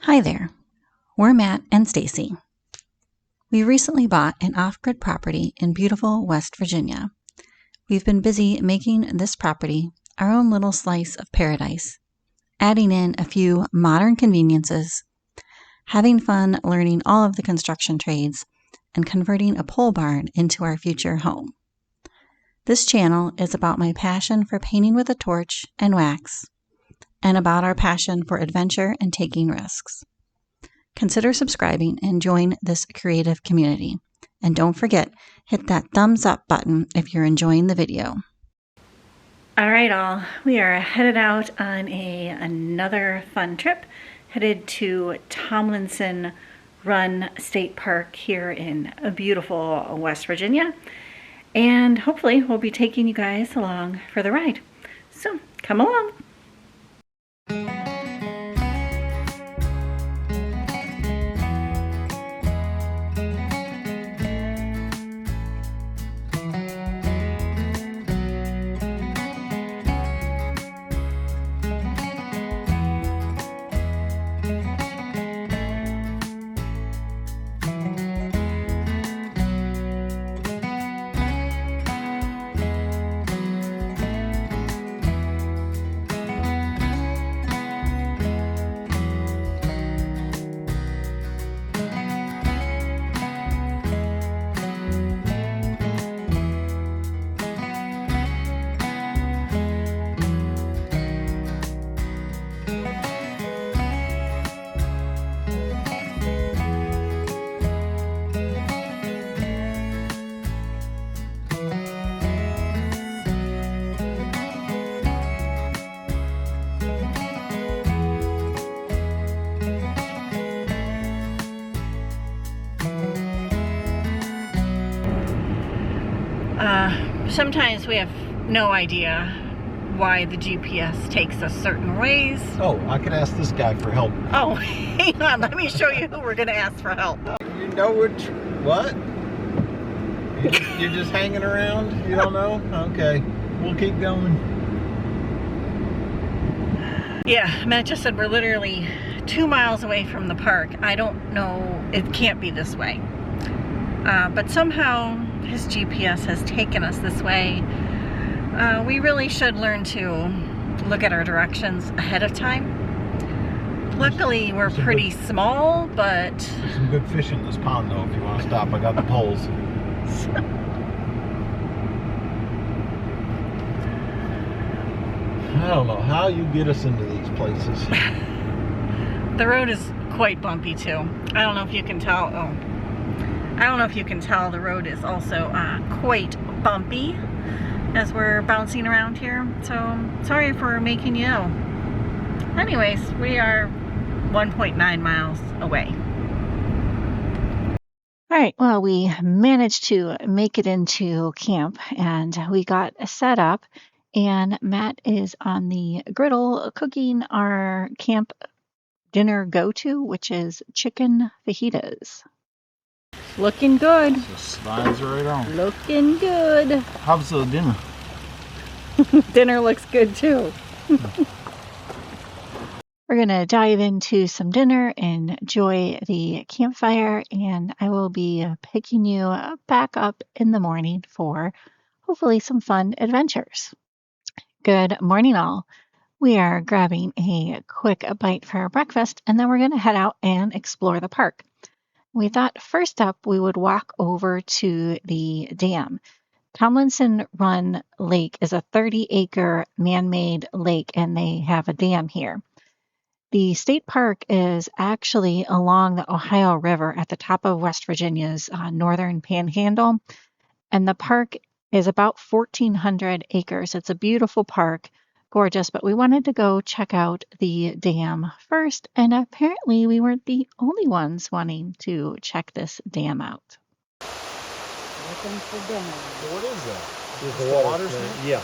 Hi there, we're Matt and Stacy. We recently bought an off-grid property in beautiful West Virginia. We've been busy making this property our own little slice of paradise, adding in a few modern conveniences, having fun learning all of the construction trades, and converting a pole barn into our future home. This channel is about my passion for painting with a torch and wax, and about our passion for adventure and taking risks. Consider subscribing and join this creative community. And don't forget, hit that thumbs up button if you're enjoying the video. All right, all. We are headed out on another fun trip, headed to Tomlinson Run State Park here in beautiful West Virginia. And hopefully we'll be taking you guys along for the ride. So come along. Sometimes we have no idea why the GPS takes us certain ways. Oh, I could ask this guy for help. Oh, hang on, let me show you who we're gonna ask for help. You know which, what? You're just hanging around? You don't know? Okay, we'll keep going. Yeah, Matt just said we're literally 2 miles away from the park. I don't know, it can't be this way. But somehow his GPS has taken us this way. We really should learn to look at our directions ahead of time. Luckily, we're pretty small, but... There's some good fish in this pond, though, if you want to stop. I got the poles. I don't know how you get us into these places. The road is quite bumpy, too. I don't know if you can tell. Oh. I don't know if you can tell, the road is also quite bumpy as we're bouncing around here. So, sorry for making you ill. Anyways, we are 1.9 miles away. All right, well, we managed to make it into camp and we got set up. And Matt is on the griddle cooking our camp dinner go-to, which is chicken fajitas. Looking good. Just slides right on. Looking good. How's the dinner? Dinner looks good too. We're going to dive into some dinner and enjoy the campfire, and I will be picking you back up in the morning for hopefully some fun adventures. Good morning, all. We are grabbing a quick bite for our breakfast, and then we're going to head out and explore the park. We thought first up we would walk over to the dam. Tomlinson Run Lake is a 30-acre man-made lake, and they have a dam here. The state park is actually along the Ohio River at the top of West Virginia's northern panhandle, and the park is about 1,400 acres. It's a beautiful park. Gorgeous, but we wanted to go check out the dam first, and apparently we weren't the only ones wanting to check this dam out. Looking for dinner. So what is that? Is the water snake? Yeah.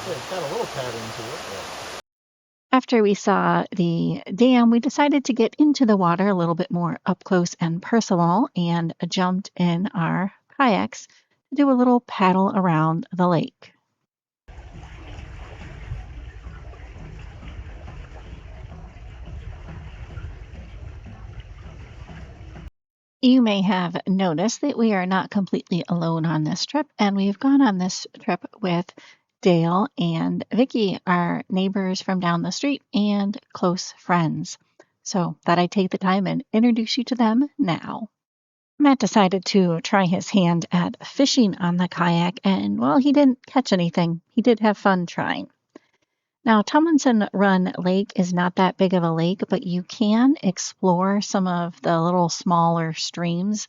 It's got a little pattern to it. After we saw the dam, we decided to get into the water a little bit more up close and personal and jumped in our kayaks to do a little paddle around the lake. You may have noticed that we are not completely alone on this trip, and we've gone on this trip with Dale and Vicky, our neighbors from down the street and close friends. So thought I'd take the time and introduce you to them now. Matt decided to try his hand at fishing on the kayak, and well, he didn't catch anything. He did have fun trying. Now, Tomlinson Run Lake is not that big of a lake, but you can explore some of the little smaller streams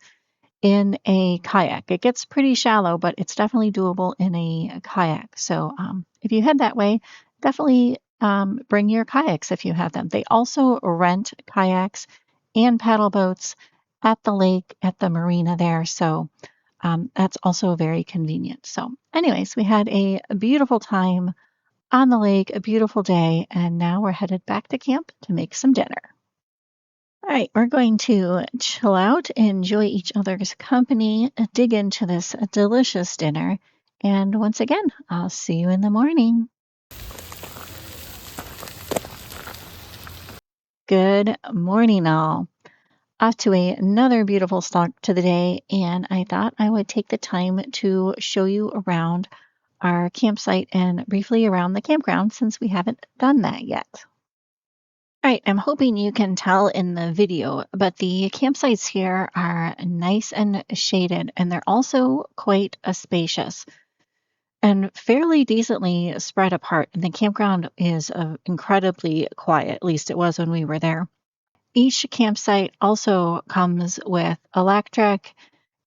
in a kayak. It gets pretty shallow, but it's definitely doable in a kayak. So if you head that way, definitely bring your kayaks if you have them. They also rent kayaks and paddle boats at the lake, at the marina there. So that's also very convenient. So anyways, we had a beautiful time on the lake, a beautiful day, and now we're headed back to camp to make some dinner. All right, we're going to chill out, enjoy each other's company, dig into this delicious dinner, and once again, I'll see you in the morning. Good morning, all. Off to another beautiful start to the day, and I thought I would take the time to show you around our campsite and briefly around the campground since we haven't done that yet. All right, I'm hoping you can tell in the video, but the campsites here are nice and shaded, and they're also quite spacious and fairly decently spread apart. And the campground is incredibly quiet, at least it was when we were there. Each campsite also comes with electric,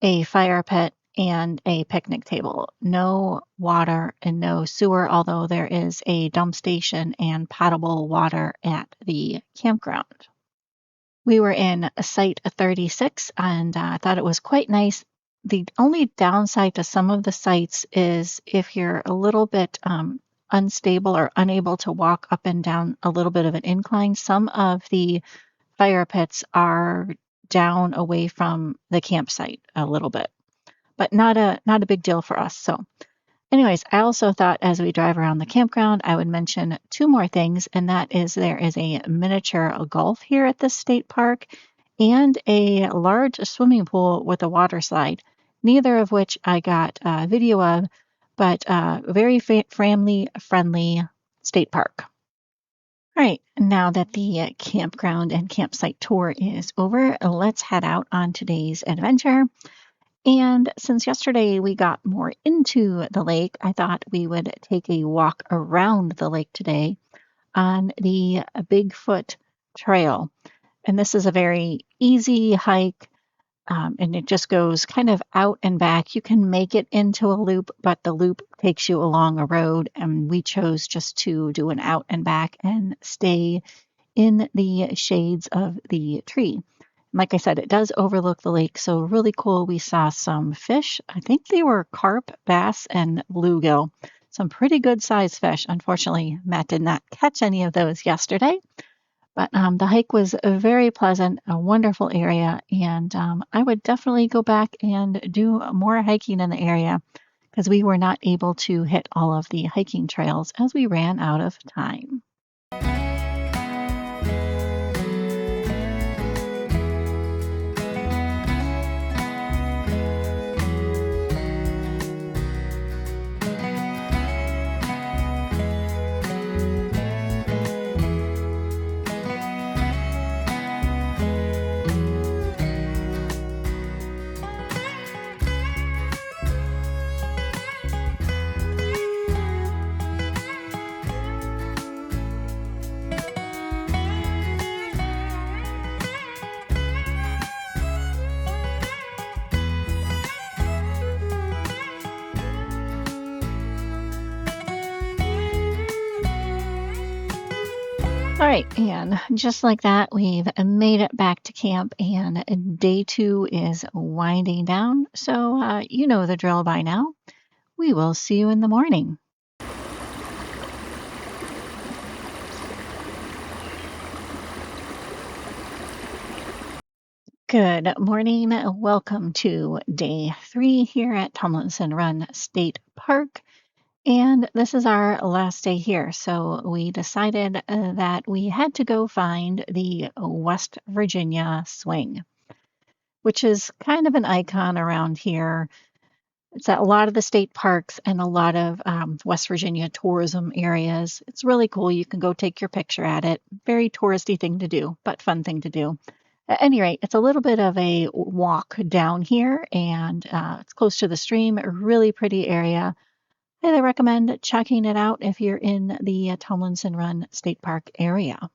a fire pit, and a picnic table. No water and no sewer, although there is a dump station and potable water at the campground. We were in site 36 and I thought it was quite nice. The only downside to some of the sites is if you're a little bit unstable or unable to walk up and down a little bit of an incline, some of the fire pits are down away from the campsite a little bit, but not a big deal for us. So anyways, I also thought as we drive around the campground, I would mention two more things, and that is there is a miniature golf here at the state park and a large swimming pool with a water slide, neither of which I got a video of, but very family-friendly state park. All right, now that the campground and campsite tour is over, let's head out on today's adventure. And since yesterday we got more into the lake, I thought we would take a walk around the lake today on the Bigfoot Trail. And this is a very easy hike, and it just goes kind of out and back. You can make it into a loop, but the loop takes you along a road, and we chose just to do an out and back and stay in the shades of the tree. Like I said, it does overlook the lake, so really cool. We saw some fish. I think they were carp, bass, and bluegill. Some pretty good sized fish. Unfortunately, Matt did not catch any of those yesterday, but the hike was very pleasant, a wonderful area, and I would definitely go back and do more hiking in the area because we were not able to hit all of the hiking trails as we ran out of time. All right, and just like that, we've made it back to camp, and day 2 is winding down. So you know the drill by now. We will see you in the morning. Good morning. Welcome to day 3 here at Tomlinson Run State Park. And this is our last day here. So we decided that we had to go find the West Virginia swing. which is kind of an icon around here. It's at a lot of the state parks and a lot of West Virginia tourism areas. It's really cool. You can go take your picture at it. Very touristy thing to do, but fun thing to do. At any rate, it's a little bit of a walk down here, and it's close to the stream. A really pretty area. I highly recommend checking it out if you're in the Tomlinson Run State Park area.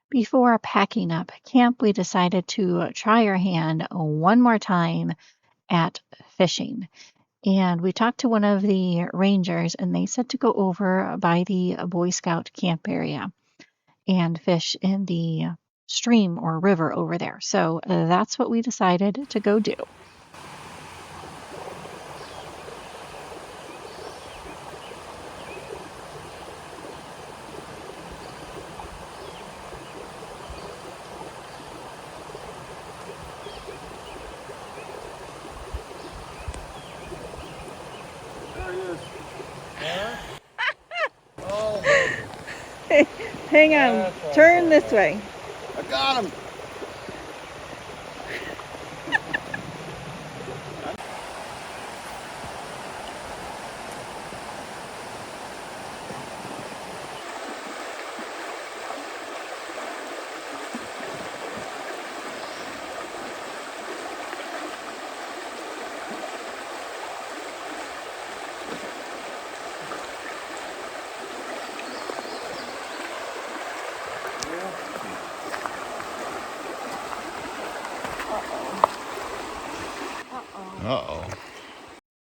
Before packing up camp, we decided to try our hand one more time at fishing. And we talked to one of the rangers, and they said to go over by the Boy Scout camp area and fish in the stream or river over there. So that's what we decided to go do. Hang on, turn this way. I got him. Uh-oh.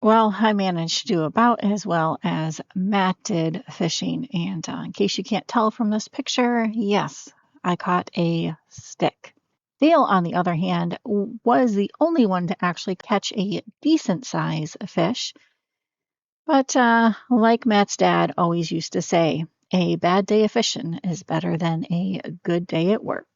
Well, I managed to do about as well as Matt did fishing. And in case you can't tell from this picture, yes, I caught a stick. Dale, on the other hand, was the only one to actually catch a decent size fish. But like Matt's dad always used to say, a bad day of fishing is better than a good day at work.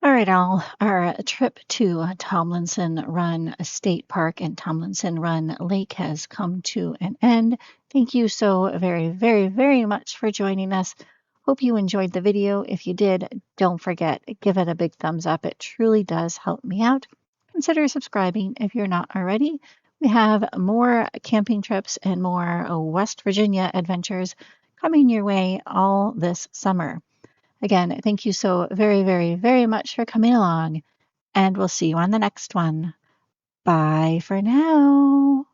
All right, all. Our trip to Tomlinson Run State Park and Tomlinson Run Lake has come to an end. Thank you so very, very, very much for joining us. Hope you enjoyed the video. If you did, don't forget, give it a big thumbs up. It truly does help me out. Consider subscribing if you're not already. We have more camping trips and more West Virginia adventures coming your way all this summer. Again, thank you so very, very, very much for coming along, and we'll see you on the next one. Bye for now.